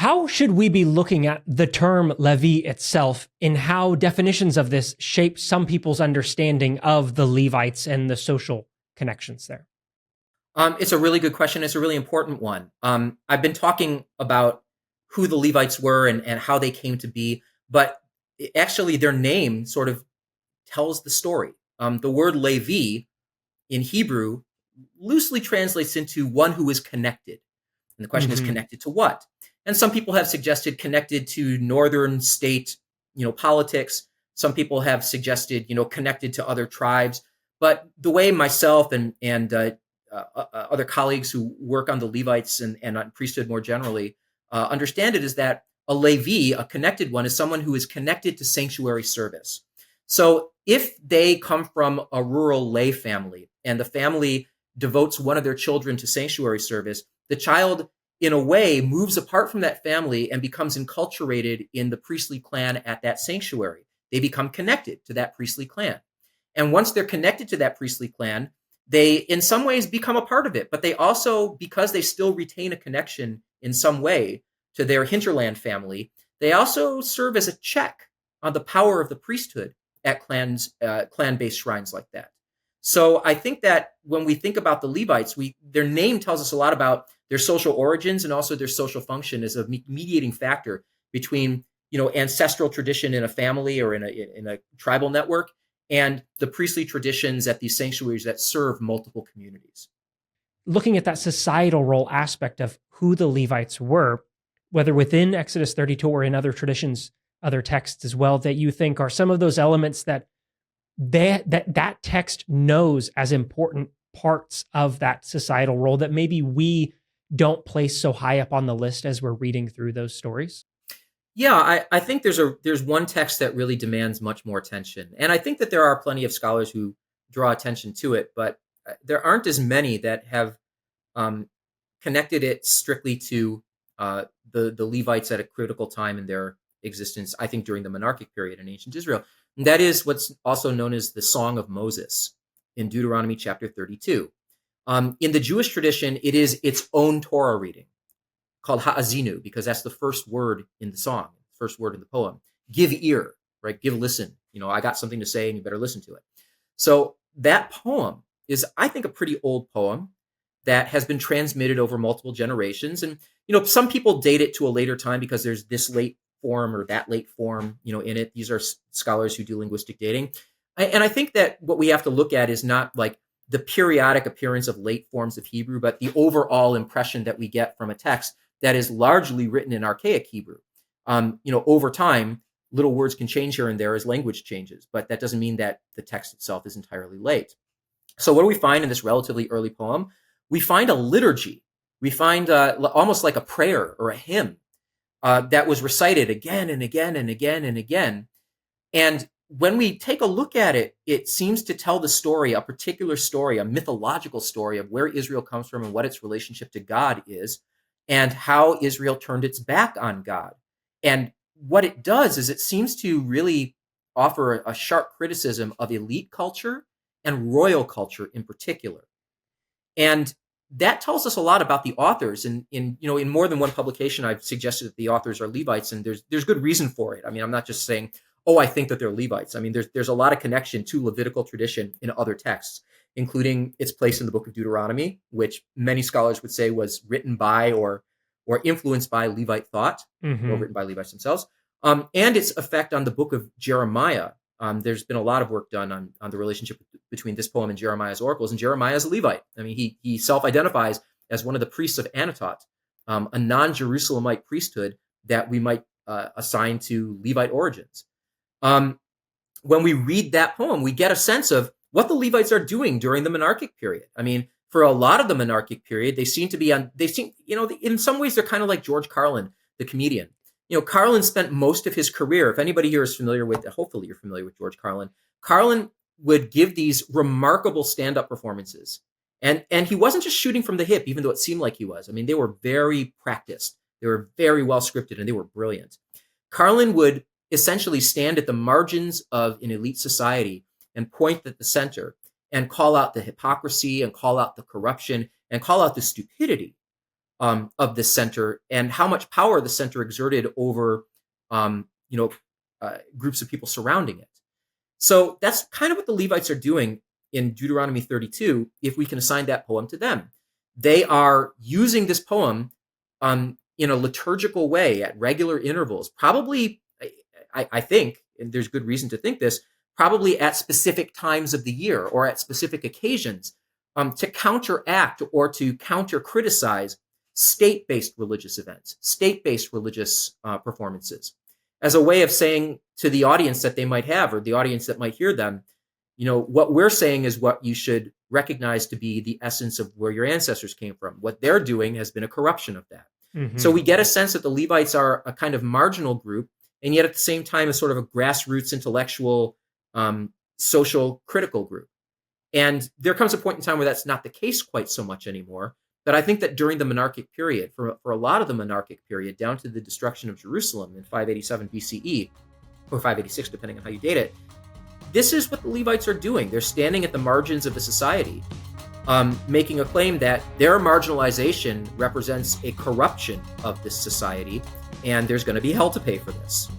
How should we be looking at the term Levi itself and how definitions of this shape some people's understanding of the Levites and the social connections there? It's a really good question. It's a really important one. I've been talking about who the Levites were and how they came to be, but actually their name sort of tells the story. The word Levi in Hebrew loosely translates into one who is connected. And the question is connected to what? And some people have suggested connected to northern state, politics. Some people have suggested, connected to other tribes. But the way myself and other colleagues who work on the Levites and on priesthood more generally understand it is that a Levi, a connected one, is someone who is connected to sanctuary service. So if they come from a rural lay family and the family devotes one of their children to sanctuary service, the child, in a way, moves apart from that family and becomes enculturated in the priestly clan at that sanctuary. They become connected to that priestly clan. And once they're connected to that priestly clan, they, in some ways, become a part of it. But they also, because they still retain a connection in some way to their hinterland family, they also serve as a check on the power of the priesthood at clan-based shrines like that. So I think that when we think about the Levites, their name tells us a lot about their social origins and also their social function as a mediating factor between, ancestral tradition in a family or in a tribal network and the priestly traditions at these sanctuaries that serve multiple communities. Looking at that societal role aspect of who the Levites were, whether within Exodus 32 or in other traditions, other texts as well, that you think are some of those elements that text knows as important parts of that societal role that maybe we don't place so high up on the list as we're reading through those stories? Yeah, I think there's one text that really demands much more attention. And I think that there are plenty of scholars who draw attention to it, but there aren't as many that have connected it strictly to the Levites at a critical time in their existence, I think during the monarchic period in ancient Israel. And that is what's also known as the Song of Moses in Deuteronomy chapter 32. In the Jewish tradition, it is its own Torah reading called Ha'azinu, because that's the first word in the song, first word in the poem. Give ear, right? Give listen. I got something to say and you better listen to it. So that poem is, I think, a pretty old poem that has been transmitted over multiple generations. And, some people date it to a later time because there's this late form or that late form, in it. These are scholars who do linguistic dating. And I think that what we have to look at is not like the periodic appearance of late forms of Hebrew, but the overall impression that we get from a text that is largely written in archaic Hebrew. Over time, little words can change here and there as language changes, but that doesn't mean that the text itself is entirely late. So what do we find in this relatively early poem? We find a liturgy. We find almost like a prayer or a hymn that was recited again and again and again and again. And when we take a look at it, it seems to tell the story, a particular story, a mythological story of where Israel comes from and what its relationship to God is, and how Israel turned its back on God. And what it does is it seems to really offer a sharp criticism of elite culture and royal culture in particular. And that tells us a lot about the authors. And in more than one publication, I've suggested that the authors are Levites, and there's good reason for it. I mean, I'm not just saying, I think that they're Levites. I mean, there's a lot of connection to Levitical tradition in other texts, including its place in the book of Deuteronomy, which many scholars would say was written by or influenced by Levite thought, or written by Levites themselves, and its effect on the book of Jeremiah. There's been a lot of work done on the relationship between this poem and Jeremiah's oracles, and Jeremiah is a Levite. I mean, he self-identifies as one of the priests of Anatot, a non-Jerusalemite priesthood that we might assign to Levite origins. When we read that poem, we get a sense of what the Levites are doing during the monarchic period. I mean, for a lot of the monarchic period, they seem, in some ways, they're kind of like George Carlin, the comedian. Carlin spent most of his career, if anybody here is familiar with, hopefully you're familiar with George Carlin, Carlin would give these remarkable stand-up performances. And he wasn't just shooting from the hip, even though it seemed like he was. I mean, they were very practiced. They were very well scripted, and they were brilliant. Carlin would essentially stand at the margins of an elite society and point at the center and call out the hypocrisy and call out the corruption and call out the stupidity of this center and how much power the center exerted over groups of people surrounding it. So that's kind of what the Levites are doing in Deuteronomy 32, if we can assign that poem to them. They are using this poem in a liturgical way at regular intervals, probably, I think, and there's good reason to think this, probably at specific times of the year or at specific occasions, to counteract or to counter-criticize state-based religious events, state-based religious performances, as a way of saying to the audience that they might have, or the audience that might hear them, what we're saying is what you should recognize to be the essence of where your ancestors came from. What they're doing has been a corruption of that. Mm-hmm. So we get a sense that the Levites are a kind of marginal group, and yet at the same time, a sort of a grassroots intellectual, social critical group. And there comes a point in time where that's not the case quite so much anymore. But I think that during the monarchic period, for a lot of the monarchic period, down to the destruction of Jerusalem in 587 BCE, or 586, depending on how you date it, this is what the Levites are doing. They're standing at the margins of a society, making a claim that their marginalization represents a corruption of this society, and there's going to be hell to pay for this.